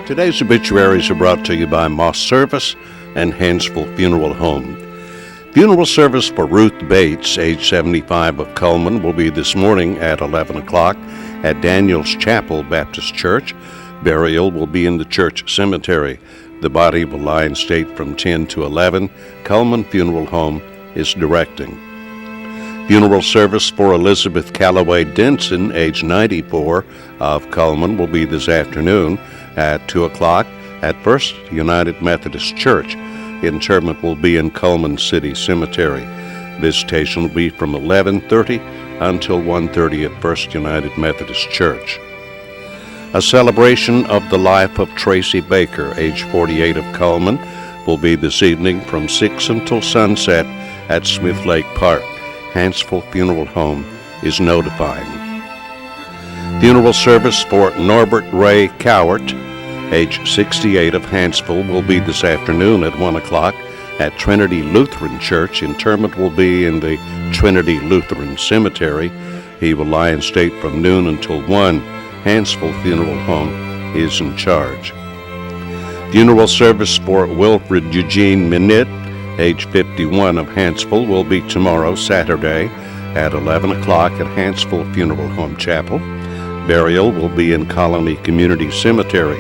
Today's obituaries are brought to you by Moss Service and Hansville Funeral Home. Funeral service for Ruth Bates, age 75, of Cullman, will be this morning at 11 o'clock at Daniel's Chapel Baptist Church. Burial will be in the church cemetery. The body will lie in state from 10 to 11. Cullman Funeral Home is directing. Funeral service for Elizabeth Calloway Denson, age 94, of Cullman, will be this afternoon at 2 o'clock at First United Methodist Church. Interment will be in Cullman City Cemetery. Visitation will be from 11:30 until 1:30 at First United Methodist Church. A celebration of the life of Tracy Baker, age 48, of Cullman, will be this evening from 6 until sunset at Smith Lake Park. Hansville Funeral Home is notifying. Funeral service for Norbert Ray Cowart, age 68, of Hansville, will be this afternoon at 1 o'clock at Trinity Lutheran Church. Interment will be in the Trinity Lutheran Cemetery. He will lie in state from noon until 1. Hansville Funeral Home is in charge. Funeral service for Wilfred Eugene Minette, age 51, of Hansville, will be tomorrow, Saturday, at 11 o'clock at Hansville Funeral Home Chapel. Burial will be in Colony Community Cemetery.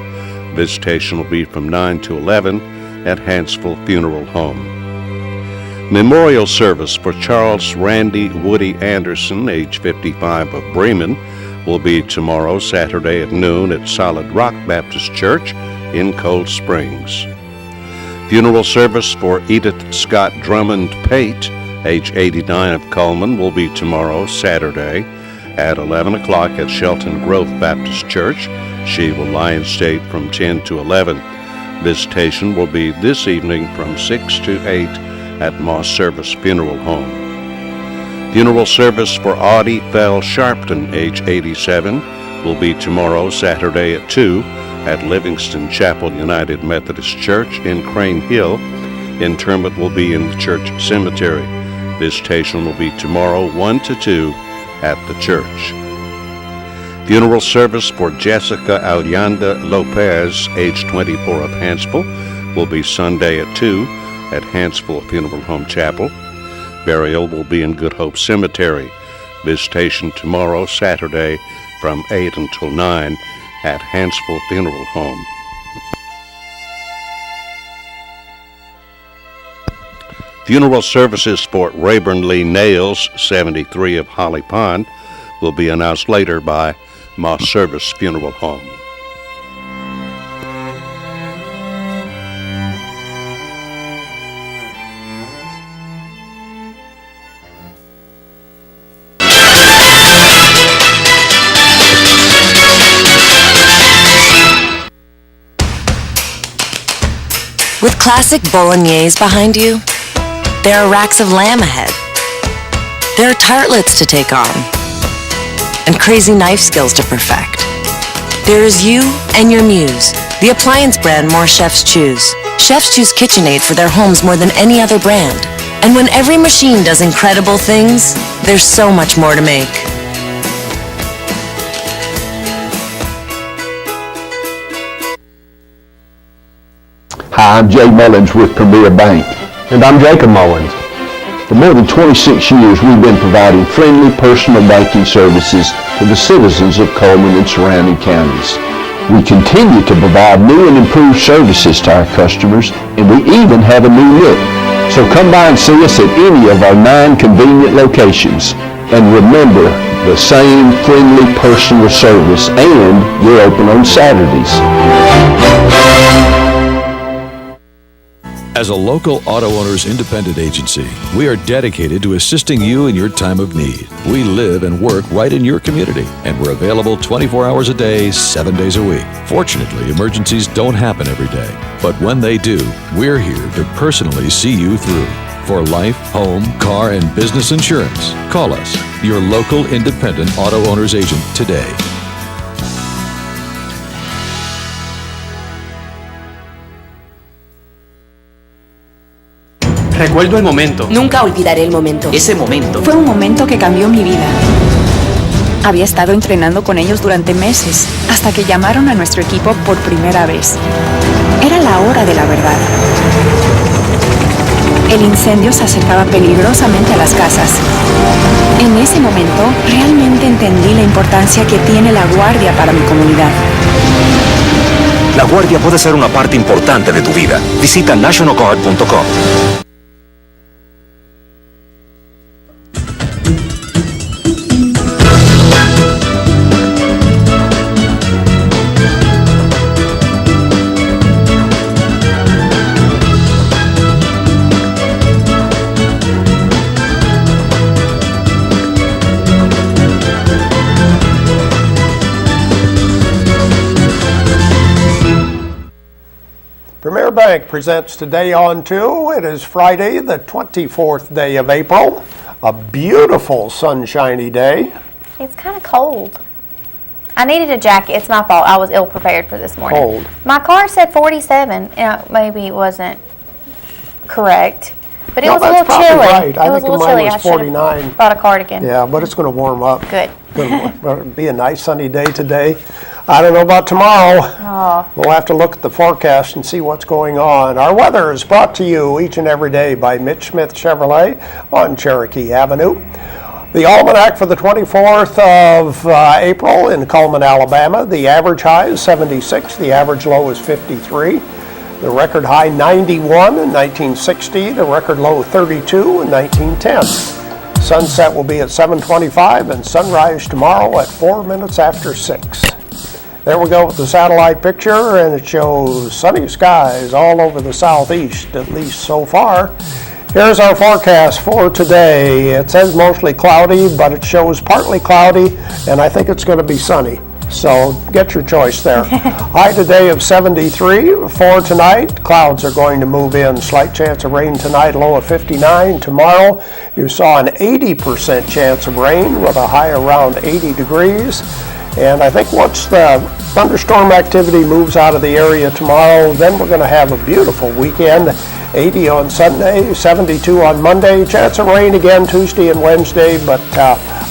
Visitation will be from 9 to 11 at Hansville Funeral Home. Memorial service for Charles Randy Woody Anderson, age 55, of Bremen, will be tomorrow, Saturday, at noon at Solid Rock Baptist Church in Cold Springs. Funeral service for Edith Scott Drummond Pate, age 89, of Cullman, will be tomorrow, Saturday, at 11 o'clock at Shelton Grove Baptist Church. She will lie in state from 10 to 11. Visitation will be this evening from 6 to 8 at Moss Service Funeral Home. Funeral service for Audie Fell Sharpton, age 87, will be tomorrow, Saturday, at 2 at Livingston Chapel United Methodist Church in Crane Hill. Interment will be in the church cemetery. Visitation will be tomorrow, 1 to 2 at the church. Funeral service for Jessica Alianda Lopez, age 24, of Hansville, will be Sunday at 2 at Hansville Funeral Home Chapel. Burial will be in Good Hope Cemetery. Visitation tomorrow, Saturday, from 8 until 9 at Hansville Funeral Home. Funeral services for Rayburn Lee Nails, 73, of Holly Pond, will be announced later by Moss Service Funeral Home. With classic bolognese behind you, there are racks of lamb ahead. There are tartlets to take on, and crazy knife skills to perfect. There is you and your muse, the appliance brand more chefs choose. Chefs choose KitchenAid for their homes more than any other brand. And when every machine does incredible things, there's so much more to make. Hi, I'm Jay Mullins with Premier Bank. And I'm Jacob Mullins. For more than 26 years, we've been providing friendly personal banking services to the citizens of Coleman and surrounding counties. We continue to provide new and improved services to our customers, and we even have a new look. So come by and see us at any of our 9 convenient locations. And remember, the same friendly personal service, and we're open on Saturdays. As a local auto owners independent agency, we are dedicated to assisting you in your time of need. We live and work right in your community, and we're available 24 hours a day, 7 days a week. Fortunately, emergencies don't happen every day, but when they do, we're here to personally see you through. For life, home, car, and business insurance, call us, your local independent auto owners agent today. Recuerdo el momento. Nunca olvidaré el momento. Ese momento. Fue un momento que cambió mi vida. Había estado entrenando con ellos durante meses, hasta que llamaron a nuestro equipo por primera vez. Era la hora de la verdad. El incendio se acercaba peligrosamente a las casas. En ese momento, realmente entendí la importancia que tiene la guardia para mi comunidad. La guardia puede ser una parte importante de tu vida. Visita nationalguard.com. Premier Bank presents Today on 2. It is Friday, the 24th day of April. A beautiful sunshiny day. It's kind of cold. I needed a jacket. It's my fault. I was ill prepared for this morning. Cold. My car said 47. Maybe it wasn't correct. But it was a little chilly. Right. I It was think a little mine chilly. was I should 49. have bought a cardigan. Yeah, but it's going to warm up. Good. It'll be a nice sunny day today. I don't know about tomorrow. Oh. We'll have to look at the forecast and see what's going on. Our weather is brought to you each and every day by Mitch Smith Chevrolet on Cherokee Avenue. The almanac for the 24th of April in Cullman, Alabama. The average high is 76. The average low is 53. The record high 91 in 1960. The record low 32 in 1910. Sunset will be at 7:25 and sunrise tomorrow at 4 minutes after 6. There we go with the satellite picture, and it shows sunny skies all over the southeast, at least so far. Here's our forecast for today. It says mostly cloudy, but it shows partly cloudy, and I think it's going to be sunny. So get your choice there. High today of 73. For tonight, clouds are going to move in. Slight chance of rain tonight, low of 59. Tomorrow, you saw an 80% chance of rain with a high around 80 degrees. And I think once the thunderstorm activity moves out of the area tomorrow, then we're going to have a beautiful weekend. 80 on Sunday, 72 on Monday. Chance of rain again Tuesday and Wednesday, but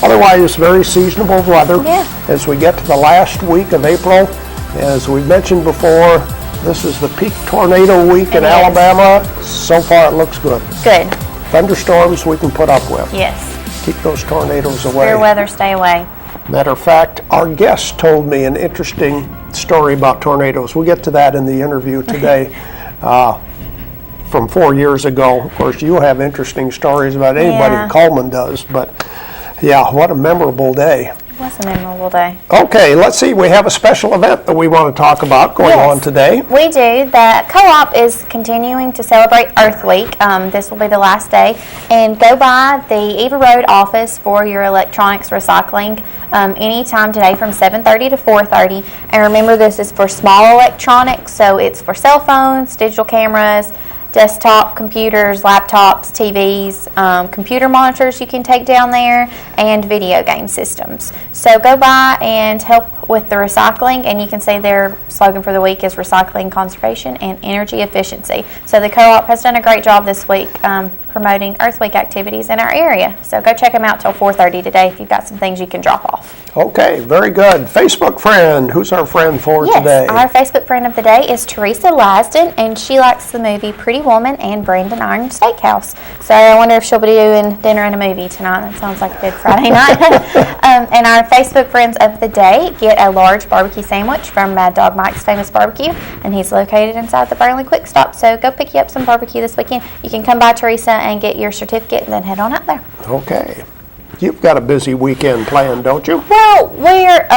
otherwise very seasonable weather as we get to the last week of April. As we mentioned before, this is the peak tornado week in Alabama. So far it looks good. Good. Thunderstorms we can put up with. Yes. Keep those tornadoes away. Fair weather, stay away. Matter of fact, our guest told me an interesting story about tornadoes. We'll get to that in the interview today from 4 years ago. Of course, you have interesting stories about anybody in Cullman does, but yeah, what a memorable day. It was a memorable day. Okay, let's see. We have a special event that we want to talk about going on today. We do. The co-op is continuing to celebrate Earth Week. This will be the last day. And go by the Eva Road office for your electronics recycling anytime today from 7:30 to 4:30. And remember, this is for small electronics, so it's for cell phones, digital cameras, desktop computers, laptops, TVs, computer monitors you can take down there, and video game systems. So go by and help with the recycling, and you can see their slogan for the week is recycling, conservation, and energy efficiency. So the co-op has done a great job this week promoting Earth Week activities in our area. So go check them out till 4:30 today if you've got some things you can drop off. Okay, very good. Facebook friend, who's our friend for today? Yes, our Facebook friend of the day is Teresa Lasden, and she likes the movie Pretty Woman and Brandon Iron Steakhouse. So I wonder if she'll be doing dinner and a movie tonight. That sounds like a good Friday night. And our Facebook friends of the day get a large barbecue sandwich from Mad Dog Mike's Famous Barbecue, and he's located inside the Burnley Quick Stop. So go pick you up some barbecue this weekend. You can come by Teresa and get your certificate and then head on up there. Okay. You've got a busy weekend planned, don't you? Well, we're,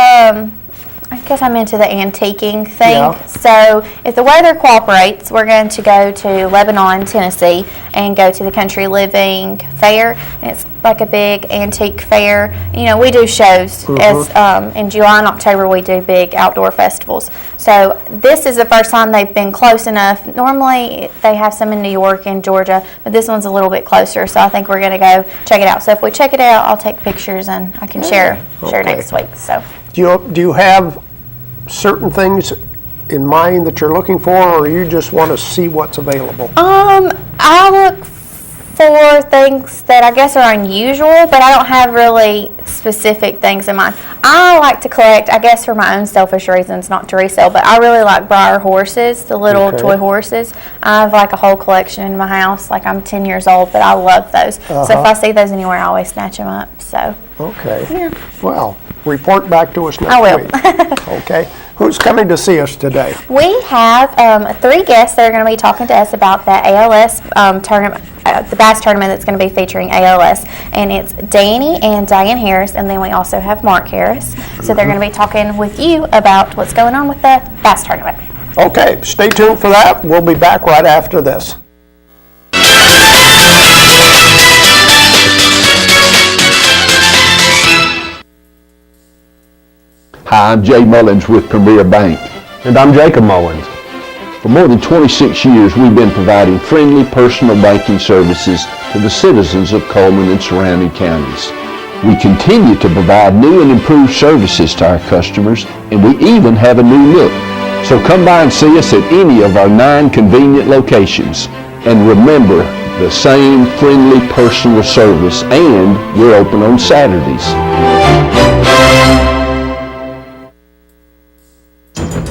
I guess I'm into the antiquing thing. Yeah. So if the weather cooperates, we're going to go to Lebanon, Tennessee, and go to the Country Living Fair. And it's like a big antique fair. You know, we do shows. As in July and October, we do big outdoor festivals. So this is the first time they've been close enough. Normally, they have some in New York and Georgia, but this one's a little bit closer. So I think we're going to go check it out. So if we check it out, I'll take pictures and I can share next week. So. Do you have certain things in mind that you're looking for, or you just want to see what's available? I look for things that I guess are unusual, but I don't have really specific things in mind. I like to collect, I guess for my own selfish reasons, not to resell, but I really like Breyer horses, the little toy horses. I have like a whole collection in my house. Like I'm 10 years old, but I love those. So if I see those anywhere, I always snatch them up. So. Okay. Yeah. Well, report back to us next I will. week. Okay. Who's coming to see us today? We have 3 guests that are going to be talking to us about the ALS tournament, the Bass Tournament that's going to be featuring ALS. And it's Danny and Diane Harris, and then we also have Mark Harris. So they're going to be talking with you about what's going on with the Bass Tournament. Okay, stay tuned for that. We'll be back right after this. Hi, I'm Jay Mullins with Premier Bank. And I'm Jacob Mullins. For more than 26 years, we've been providing friendly personal banking services to the citizens of Coleman and surrounding counties. We continue to provide new and improved services to our customers, and we even have a new look. So come by and see us at any of our 9 convenient locations. And remember, the same friendly personal service, and we're open on Saturdays.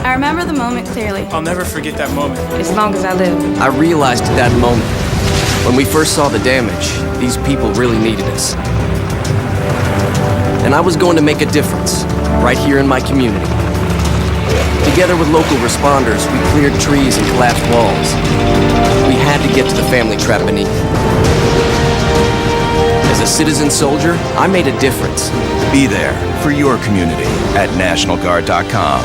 I remember the moment clearly. I'll never forget that moment. As long as I live. I realized at that moment, when we first saw the damage, these people really needed us. And I was going to make a difference, right here in my community. Together with local responders, we cleared trees and collapsed walls. We had to get to the family trapped beneath. As a citizen soldier, I made a difference. Be there for your community at NationalGuard.com.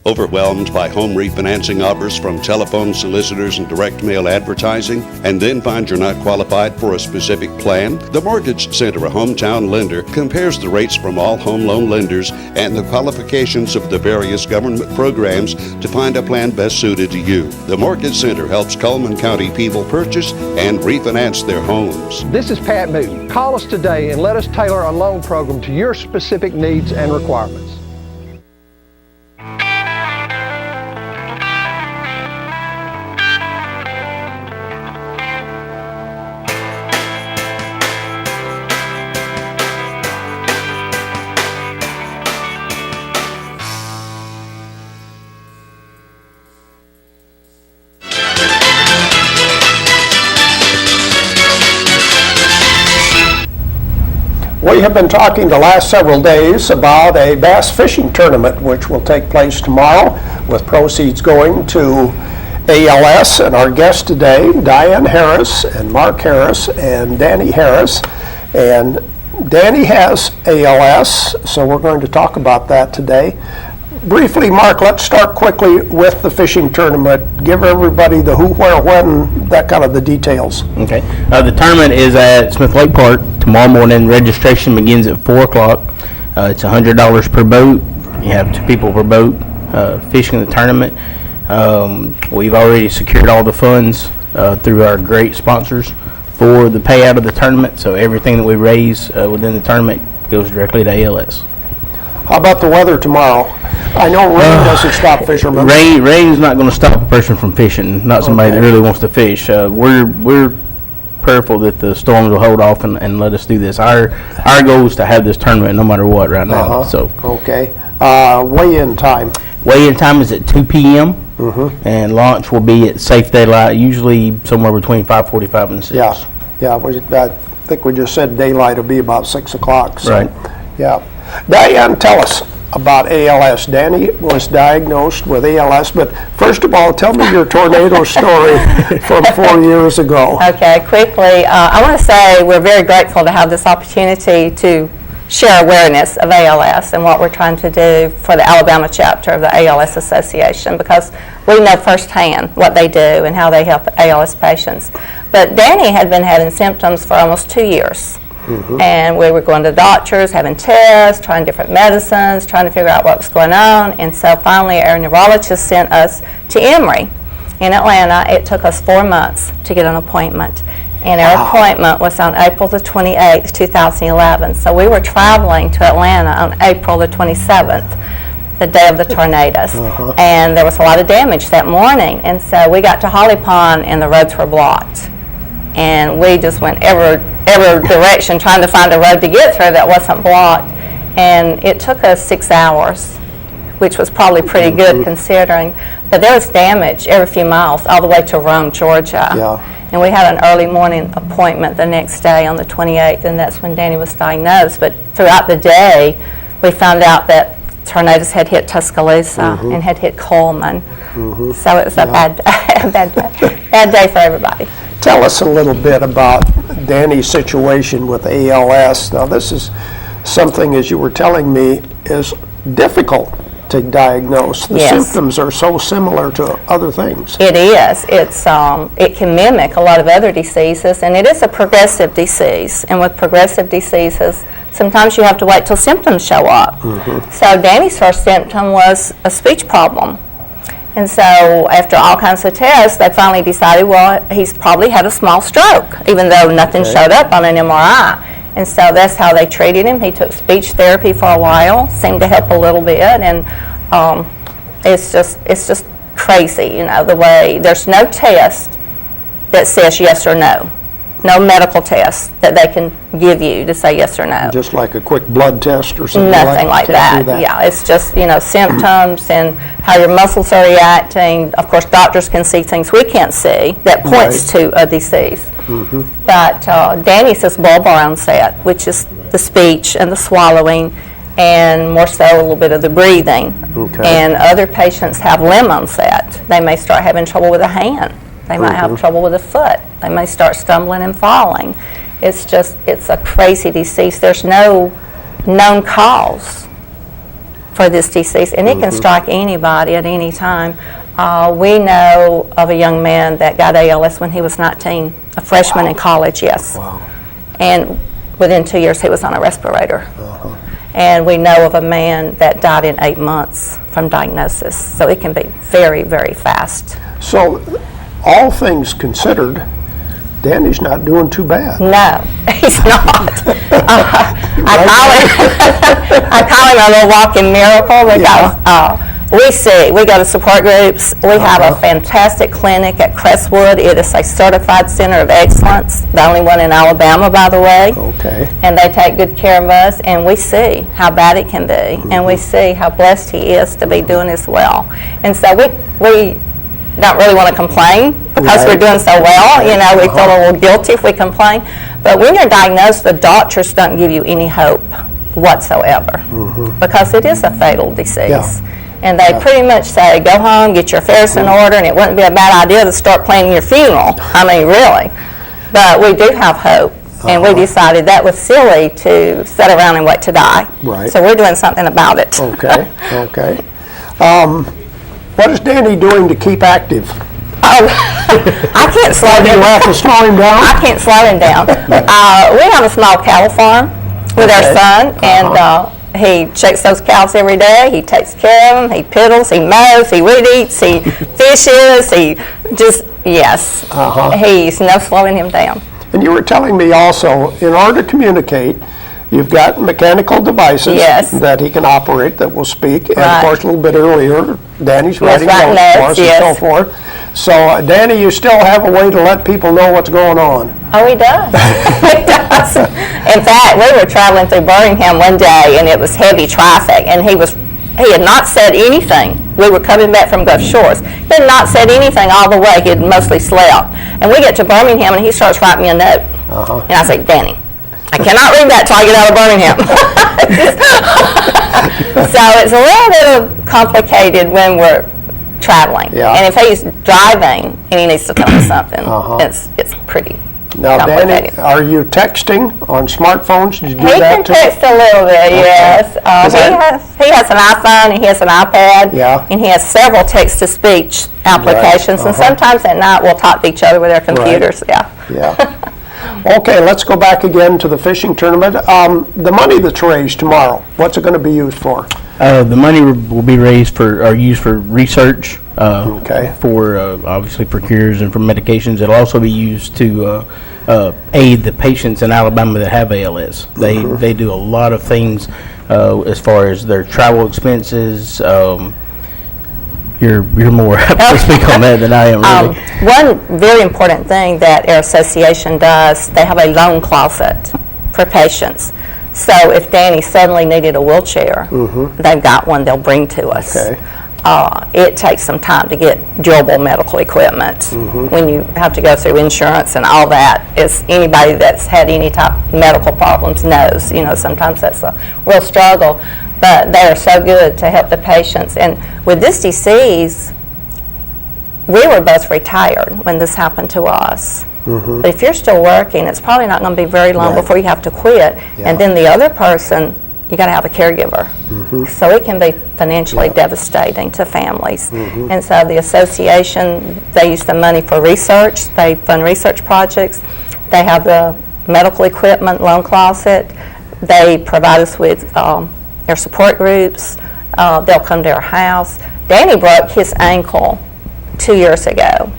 Overwhelmed by home refinancing offers from telephone solicitors and direct mail advertising, and then find you're not qualified for a specific plan? The Mortgage Center, a hometown lender, compares the rates from all home loan lenders and the qualifications of the various government programs to find a plan best suited to you. The Mortgage Center helps Coleman County people purchase and refinance their homes. This is Pat Newton. Call us today and let us tailor a loan program to your specific needs and requirements. We have been talking the last several days about a bass fishing tournament which will take place tomorrow with proceeds going to ALS. And our guests today, Diane Harris and Mark Harris and Danny Harris. And Danny has ALS, so we're going to talk about that today. Briefly, Mark, let's start quickly with the fishing tournament. Give everybody the who, where, when, that kind of the details. Okay. The tournament is at Smith Lake Park tomorrow morning. Registration begins at 4 o'clock. It's $100 per boat. You have 2 people per boat fishing the tournament. We've already secured all the funds through our great sponsors for the payout of the tournament. So everything that we raise within the tournament goes directly to ALS. How about the weather tomorrow? I know rain doesn't stop fishermen. Rain's not going to stop a person from fishing, not somebody that really wants to fish. We're prayerful that the storms will hold off and let us do this. Our goal is to have this tournament no matter what right now. So okay. Weigh-in time? Weigh-in time is at 2 p.m. And launch will be at safe daylight, usually somewhere between 5:45 and 6. Yeah. I think we just said daylight will be about 6 o'clock. So, right. Yeah. Diane, tell us about ALS. Danny was diagnosed with ALS, but first of all, tell me your tornado story from 4 years ago. Okay, quickly, I want to say we're very grateful to have this opportunity to share awareness of ALS and what we're trying to do for the Alabama chapter of the ALS Association, because we know firsthand what they do and how they help ALS patients. But Danny had been having symptoms for almost 2 years. And we were going to doctors, having tests, trying different medicines, trying to figure out what was going on. And so finally our neurologist sent us to Emory in Atlanta. It took us 4 months to get an appointment. And our appointment was on April the 28th, 2011. So we were traveling to Atlanta on April the 27th, the day of the tornadoes. And there was a lot of damage that morning. And so we got to Holly Pond and the roads were blocked. and we just went every direction trying to find a road to get through that wasn't blocked. And it took us 6 hours, which was probably pretty good considering. But there was damage every few miles all the way to Rome, Georgia. Yeah. And we had an early morning appointment the next day on the 28th, and that's when Danny was diagnosed. But throughout the day, we found out that tornadoes had hit Tuscaloosa and had hit Coleman. So it was a bad day for everybody. Tell us a little bit about Danny's situation with ALS. Now, this is something, as you were telling me, is difficult to diagnose. The symptoms are so similar to other things. It is. It can mimic a lot of other diseases, and it is a progressive disease. And with progressive diseases, sometimes you have to wait till symptoms show up. So Danny's first symptom was a speech problem. And so after all kinds of tests, they finally decided, well, he's probably had a small stroke, even though nothing showed up on an MRI. And so that's how they treated him. He took speech therapy for a while, seemed to help a little bit, and it's just crazy, you know, the way there's no test that says yes or no. No medical test that they can give you to say yes or no. Just like a quick blood test or something Nothing like that. Yeah, it's just, you know, symptoms and how your muscles are reacting. Of course, doctors can see things we can't see that points to a disease. But Danny's is bulbar onset, which is the speech and the swallowing, and more so a little bit of the breathing. And other patients have limb onset. They may start having trouble with a hand. They might have trouble with a foot. They may start stumbling and falling. It's a crazy disease. There's no known cause for this disease, and it can strike anybody at any time. We know of a young man that got ALS when he was 19, a freshman in college, and within 2 years he was on a respirator. And we know of a man that died in 8 months from diagnosis, so it can be very, very fast. So, all things considered, Danny's not doing too bad. No, he's not. I call him a little walking miracle because we go to support groups. We have a fantastic clinic at Crestwood. It is a certified center of excellence, the only one in Alabama, by the way. And they take good care of us, and we see how bad it can be, and we see how blessed he is to be doing as well. And so we don't really want to complain because we're doing so well. You know, we feel a little guilty if we complain. But when you're diagnosed, the doctors don't give you any hope whatsoever because it is a fatal disease. And they pretty much say, go home, get your affairs in order, and it wouldn't be a bad idea to start planning your funeral. I mean, really. But we do have hope. And we decided that was silly to sit around and wait to die. So we're doing something about it. What is Danny doing to keep active? I can't slow him down. Slow him down? I can't slow him down. We have a small cattle farm with our son, and he checks those cows every day. He takes care of them. He piddles, he mows, he weed eats, he fishes, he just, he's no slowing him down. And you were telling me also, in order to communicate, you've got mechanical devices that he can operate that will speak. And of course, a little bit earlier, Danny's writing notes for us and so forth. So, Danny, you still have a way to let people know what's going on. Oh, he does. He does. In fact, we were traveling through Birmingham one day, and it was heavy traffic, and he had not said anything. We were coming back from Gulf Shores. He had not said anything all the way. He had mostly slept. And we get to Birmingham, and he starts writing me a note. And I say, Danny, I cannot read that till I get out of Birmingham. So it's a little bit complicated when we're traveling. And if he's driving and he needs to tell me something, it's pretty complicated. Danny, are you texting on smartphones? Did you do that too? He can text a little bit, yes. He has an iPhone and he has an iPad, and he has several text-to-speech applications, and sometimes at night we'll talk to each other with our computers. Okay, let's go back again to the fishing tournament. The money that's raised tomorrow, what's it going to be used for? The money will be used for research, for obviously for cures and for medications. It'll also be used to aid the patients in Alabama that have ALS. They do a lot of things as far as their travel expenses, you're more apt to speak on that than I am, really. One very important thing that our association does, they have a loan closet for patients. So if Danny suddenly needed a wheelchair, they've got one they'll bring to us. Okay. It takes some time to get durable medical equipment. When you have to go through insurance and all that, is anybody that's had any type of medical problems knows, you know, sometimes that's a real struggle. But they are so good to help the patients. And with this disease, we were both retired when this happened to us. But if you're still working, it's probably not going to be very long before you have to quit. And then the other person, you got to have a caregiver. So it can be financially devastating to families. And so the association, they use the money for research. They fund research projects. They have the medical equipment loan closet. They provide us with their support groups. They'll come to our house. Danny broke his ankle 2 years ago,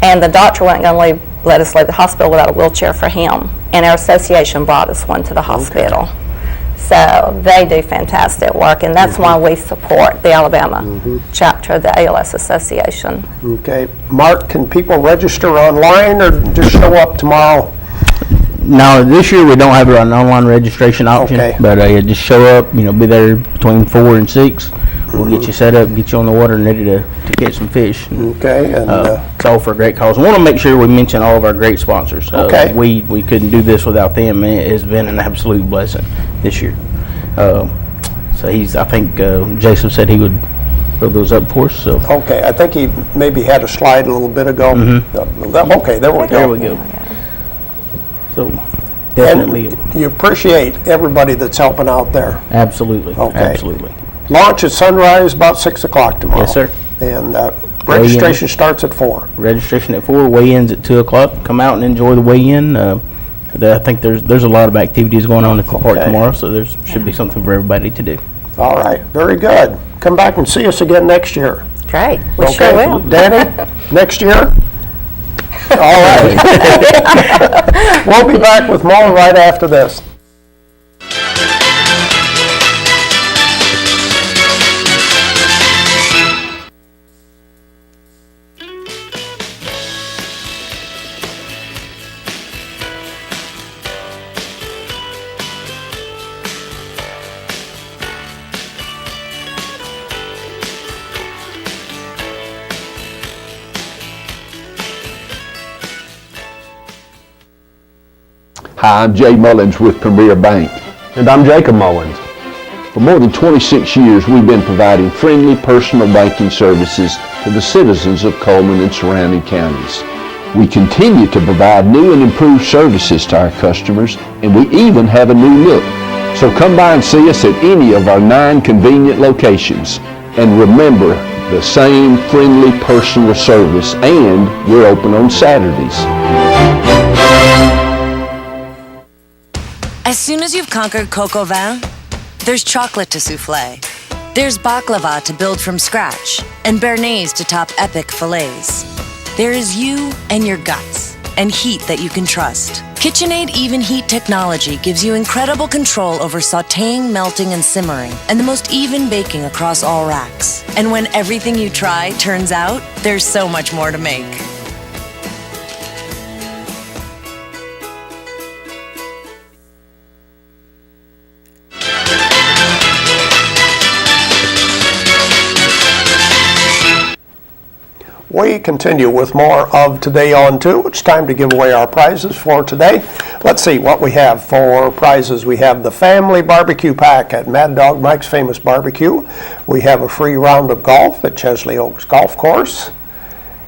and the doctor wasn't going to let us leave the hospital without a wheelchair for him, and our association brought us one to the hospital. So they do fantastic work, and that's why we support the Alabama chapter of the ALS Association. Okay. Mark, can people register online or just show up tomorrow? No, this year we don't have an online registration option, but just show up, you know, be there between 4 and 6. We'll get you set up, get you on the water and ready to catch some fish. Okay. And it's all for a great cause. I want to make sure we mention all of our great sponsors. We couldn't do this without them. It has been an absolute blessing this year. So I think Jason said he would throw those up for us. So. Okay, I think he maybe had a slide a little bit ago. Okay, there we go. There we go. So definitely. And you appreciate everybody that's helping out there. Absolutely. Okay. Absolutely. Launch at sunrise about 6 o'clock tomorrow. Yes, sir. And registration starts at 4. Registration at 4. Weigh-ins at 2 o'clock. Come out and enjoy the weigh-in. I think there's a lot of activities going on at the park tomorrow, so there should be something for everybody to do. All right. Very good. Come back and see us again next year. Great. We sure will. Danny, next year? All right. We'll be back with more right after this. Hi, I'm Jay Mullins with Premier Bank. And I'm Jacob Mullins. For more than 26 years, we've been providing friendly personal banking services to the citizens of Coleman and surrounding counties. We continue to provide new and improved services to our customers, and we even have a new look. So come by and see us at any of our 9 convenient locations. And remember, the same friendly personal service, and we're open on Saturdays. As soon as you've conquered coq au vin, there's chocolate to souffle. There's baklava to build from scratch, and béarnaise to top epic fillets. There is you and your guts, and heat that you can trust. KitchenAid Even Heat technology gives you incredible control over sautéing, melting, and simmering, and the most even baking across all racks. And when everything you try turns out, there's so much more to make. We continue with more of Today on 2. It's time to give away our prizes for today. Let's see what we have for prizes. We have the family barbecue pack at Mad Dog Mike's Famous Barbecue. We have a free round of golf at Chesley Oaks Golf Course.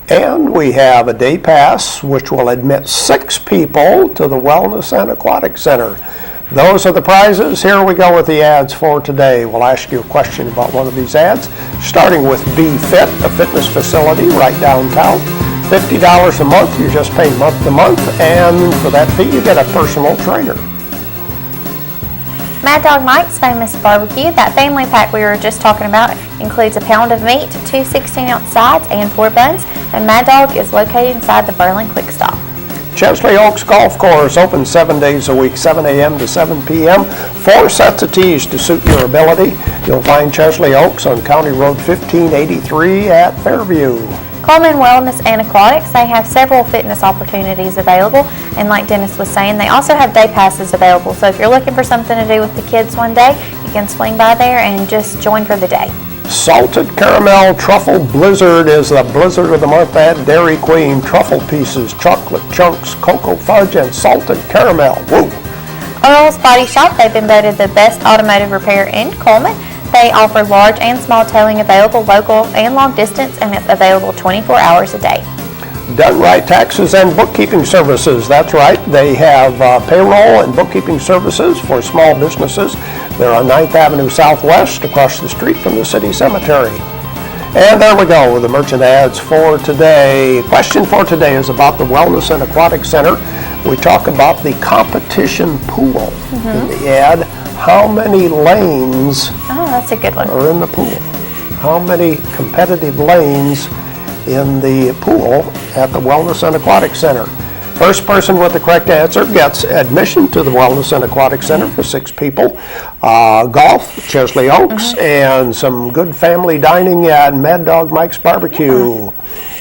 And we have a day pass which will admit 6 people to the Wellness and Aquatic Center. Those are the prizes. Here we go with the ads for today. We'll ask you a question about one of these ads, starting with Be Fit, a fitness facility right downtown. $50 a month. You just pay month to month, and for that fee, you get a personal trainer. Mad Dog Mike's Famous Barbecue, that family pack we were just talking about, includes a pound of meat, 2 16-ounce sides, and 4 buns. And Mad Dog is located inside the Berlin Quick Stop. Chesley Oaks Golf Course, open 7 days a week, 7 a.m. to 7 p.m. 4 sets of tees to suit your ability. You'll find Chesley Oaks on County Road 1583 at Fairview. Coleman Wellness and Aquatics, they have several fitness opportunities available, and like Dennis was saying, they also have day passes available. So if you're looking for something to do with the kids one day, you can swing by there and just join for the day. Salted Caramel Truffle Blizzard is the blizzard of the month at Dairy Queen. Truffle pieces, chocolate chunks, cocoa fudge, and salted caramel. Woo! Earl's Body Shop, they've been voted the best automotive repair in Coleman. They offer large and small towing available local and long distance, and it's available 24 hours a day. Done Right Taxes and Bookkeeping Services. That's right. They have payroll and bookkeeping services for small businesses. They're on 9th Avenue Southwest, across the street from the city cemetery. And there we go with the merchant ads for today. Question for today is about the Wellness and Aquatic Center. We talk about the competition pool in the ad. How many lanes that's a good one. are in the pool? How many competitive lanes in the pool at the Wellness and Aquatic Center? First person with the correct answer gets admission to the Wellness and Aquatic Center for 6 people, golf, Chesley Oaks, and some good family dining at Mad Dog Mike's Barbecue.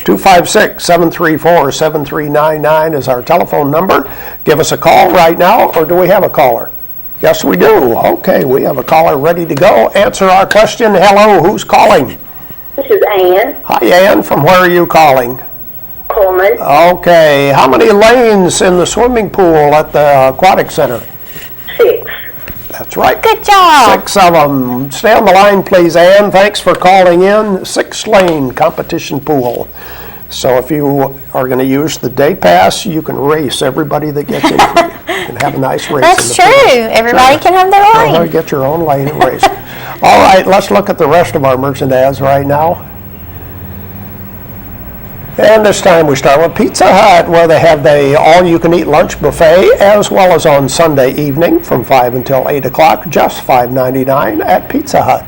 256-734-7399 is our telephone number. Give us a call right now, or do we have a caller? Yes, we do. Okay, we have a caller ready to go. Answer our question. Hello, who's calling? This is Ann. Hi, Ann. From where are you calling? Coleman. Okay. How many lanes in the swimming pool at the Aquatic Center? 6. That's right. Good job. 6 of them. Stay on the line, please, Ann. Thanks for calling in. 6-lane competition pool. So if you are going to use the day pass, you can race everybody that gets into it. You can have a nice race. That's true. Everybody can have their lane. Get your own lane and race. All right, let's look at the rest of our merchant ads right now. And this time we start with Pizza Hut, where they have the all-you-can-eat lunch buffet, as well as on Sunday evening from 5 until 8 o'clock, just $5.99 at Pizza Hut.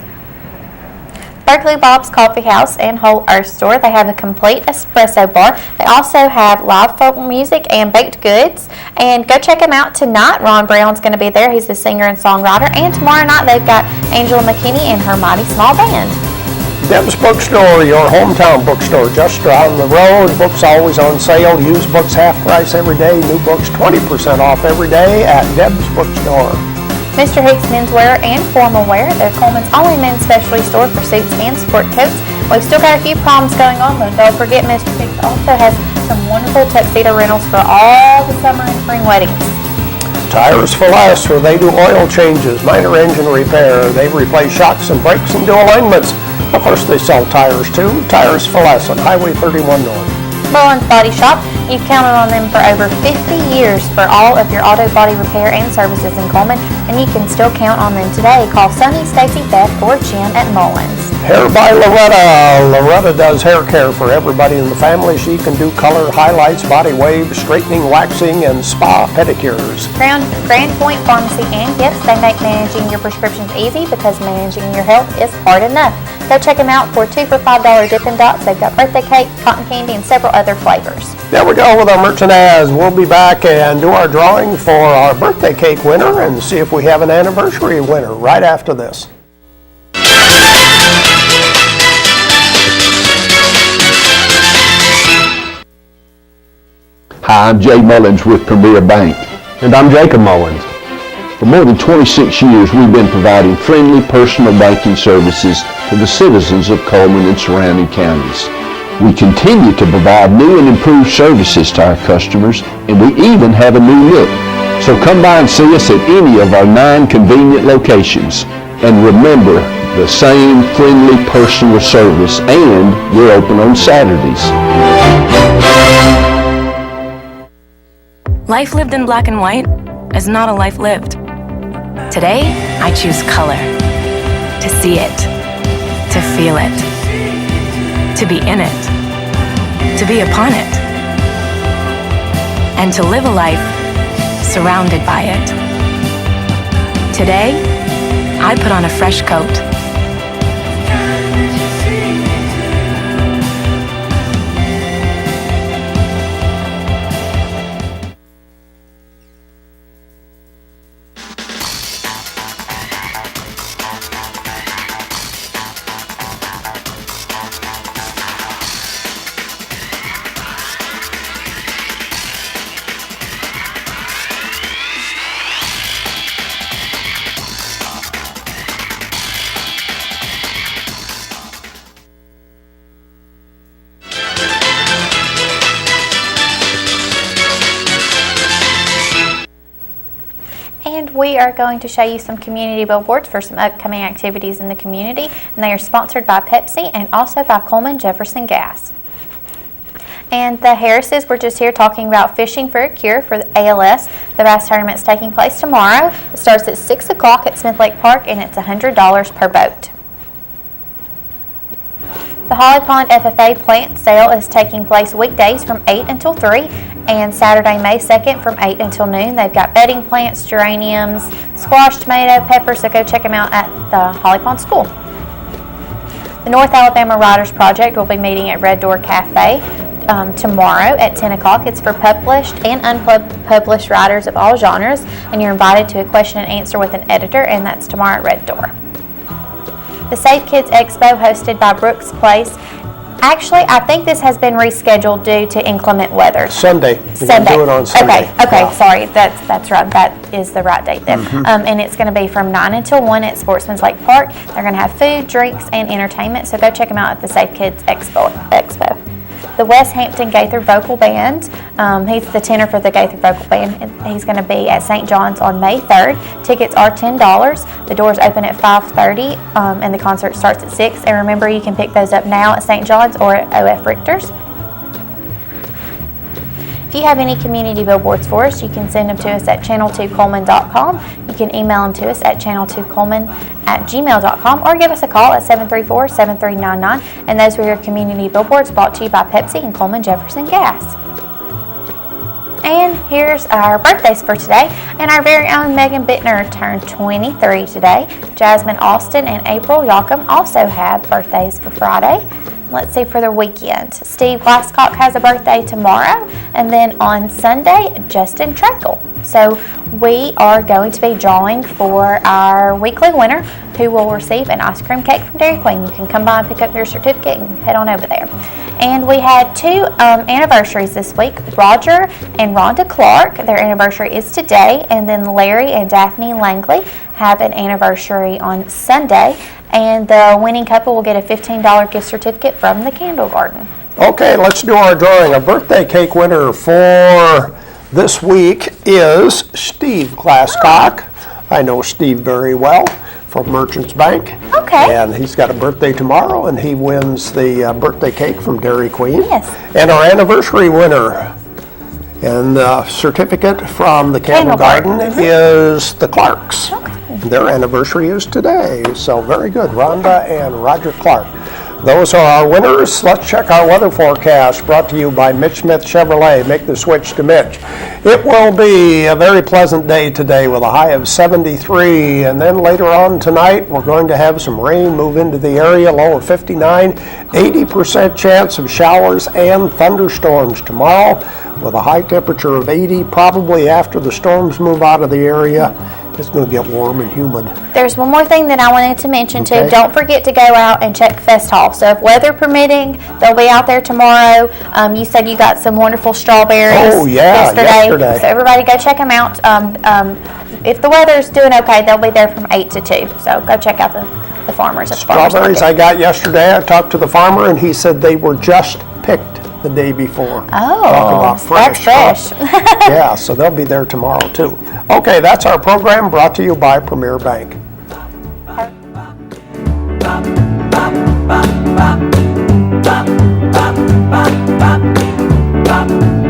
Berkeley Bob's Coffee House and Whole Earth Store, they have a complete espresso bar. They also have live folk music and baked goods. And go check them out tonight. Ron Brown's going to be there. He's the singer and songwriter. And tomorrow night they've got Angela McKinney and her mighty small band. Deb's Bookstore, your hometown bookstore, just down the road. Books always on sale. Used books half price every day. New books 20% off every day at Deb's Bookstore. Mr. Hicks Menswear and Formal Wear, they're Coleman's only men's specialty store for suits and sport coats. We've still got a few problems going on, but don't forget Mr. Hicks also has some wonderful tuxedo rentals for all the summer and spring weddings. Tires for Less, where they do oil changes, minor engine repair. They replace shocks and brakes and do alignments. Of course, they sell tires too. Tires for Less on Highway 31 North. Mullins Body Shop, you've counted on them for over 50 years for all of your auto body repair and services in Coleman, and you can still count on them today. Call Sonny, Stacy, Beth, or Jen at Mullins. Hair by Loretta. Loretta does hair care for everybody in the family. She can do color, highlights, body waves, straightening, waxing, and spa pedicures. Grand Point Pharmacy and Gifts, they make managing your prescriptions easy because managing your health is hard enough. Go check them out for 2 for $5 Dippin' Dots. They've got birthday cake, cotton candy, and several other flavors. There we go with our merchant ads. We'll be back and do our drawing for our birthday cake winner and see if we have an anniversary winner right after this. Hi, I'm Jay Mullins with Premier Bank. And I'm Jacob Mullins. For more than 26 years, we've been providing friendly personal banking services to the citizens of Coleman and surrounding counties. We continue to provide new and improved services to our customers, and we even have a new look. So come by and see us at any of our 9 convenient locations. And remember, the same friendly personal service, and we're open on Saturdays. Life lived in black and white is not a life lived. Today, I choose color. To see it. To feel it. To be in it. To be upon it. And to live a life surrounded by it. Today, I put on a fresh coat. And we are going to show you some community billboards for some upcoming activities in the community, and they are sponsored by Pepsi and also by Coleman Jefferson Gas. And the Harrises were just here talking about fishing for a cure for the ALS. The Bass Tournament is taking place tomorrow. It starts at 6 o'clock at Smith Lake Park, and it's $100 per boat. The Holly Pond FFA plant sale is taking place weekdays from 8 until 3 and Saturday, May 2nd from 8 until noon. They've got bedding plants, geraniums, squash, tomato, pepper, so go check them out at the Holly Pond School. The North Alabama Writers Project will be meeting at Red Door Cafe tomorrow at 10 o'clock. It's for published and unpublished writers of all genres, and you're invited to a question and answer with an editor, and that's tomorrow at Red Door. The Safe Kids Expo hosted by Brooks Place. Actually, I think this has been rescheduled due to inclement weather. Sunday. We're going to do it on Sunday. Okay, Yeah. sorry. That's right. That is the right date then. And it's going to be from 9 until 1 at Sportsman's Lake Park. They're going to have food, drinks, and entertainment, so go check them out at the Safe Kids Expo. The West Hampton Gaither Vocal Band, he's the tenor for the Gaither Vocal Band. He's going to be at St. John's on May 3rd. Tickets are $10. The doors open at 5:30 and the concert starts at 6. And remember, you can pick those up now at St. John's or at OF Richter's. If you have any community billboards for us, you can send them to us at channel2coleman.com. You can email them to us at channel2coleman@gmail.com or give us a call at 734-7399. And those were your community billboards brought to you by Pepsi and Coleman Jefferson Gas. And here's our birthdays for today. And our very own Megan Bittner turned 23 today. Jasmine Austin and April Yocum also have birthdays for Friday. Let's see for the weekend. Steve Glasscock has a birthday tomorrow, and then on Sunday, Justin Trackle. So we are going to be drawing for our weekly winner, who will receive an ice cream cake from Dairy Queen. You can come by and pick up your certificate and head on over there. And we had two anniversaries this week, Roger and Rhonda Clark. Their anniversary is today, and then Larry and Daphne Langley have an anniversary on Sunday. And the winning couple will get a $15 gift certificate from the Candle Garden. Okay, let's do our drawing. Our birthday cake winner for this week is Steve Glasscock. I know Steve very well from Merchants Bank. Okay. And he's got a birthday tomorrow, and he wins the birthday cake from Dairy Queen. Yes. And our anniversary winner and the certificate from the Candle Garden is the Clarks. Okay. Their anniversary is today, so very good. Rhonda and Roger Clark. Those are our winners. Let's check our weather forecast, brought to you by Mitch Smith Chevrolet. Make the switch to Mitch. It will be a very pleasant day today with a high of 73, and then later on tonight we're going to have some rain move into the area, low of 59, 80% chance of showers and thunderstorms tomorrow with a high temperature of 80, probably after the storms move out of the area. It's going to get warm and humid. There's one more thing that I wanted to mention Okay. too. Don't forget to go out and check Fest Hall. So if weather permitting, they'll be out there tomorrow. You said you got some wonderful strawberries yesterday. So everybody go check them out. If the weather's doing okay, they'll be there from 8 to 2. So go check out the farmers at the farmers Strawberries market. I got yesterday. I talked to the farmer and he said they were just picked the day before. Oh, talk about fresh. that's fresh. Yeah, so they'll be there tomorrow too. Okay, that's our program brought to you by Premier Bank. Bop, bop, bop, bop, bop, bop, bop, bop.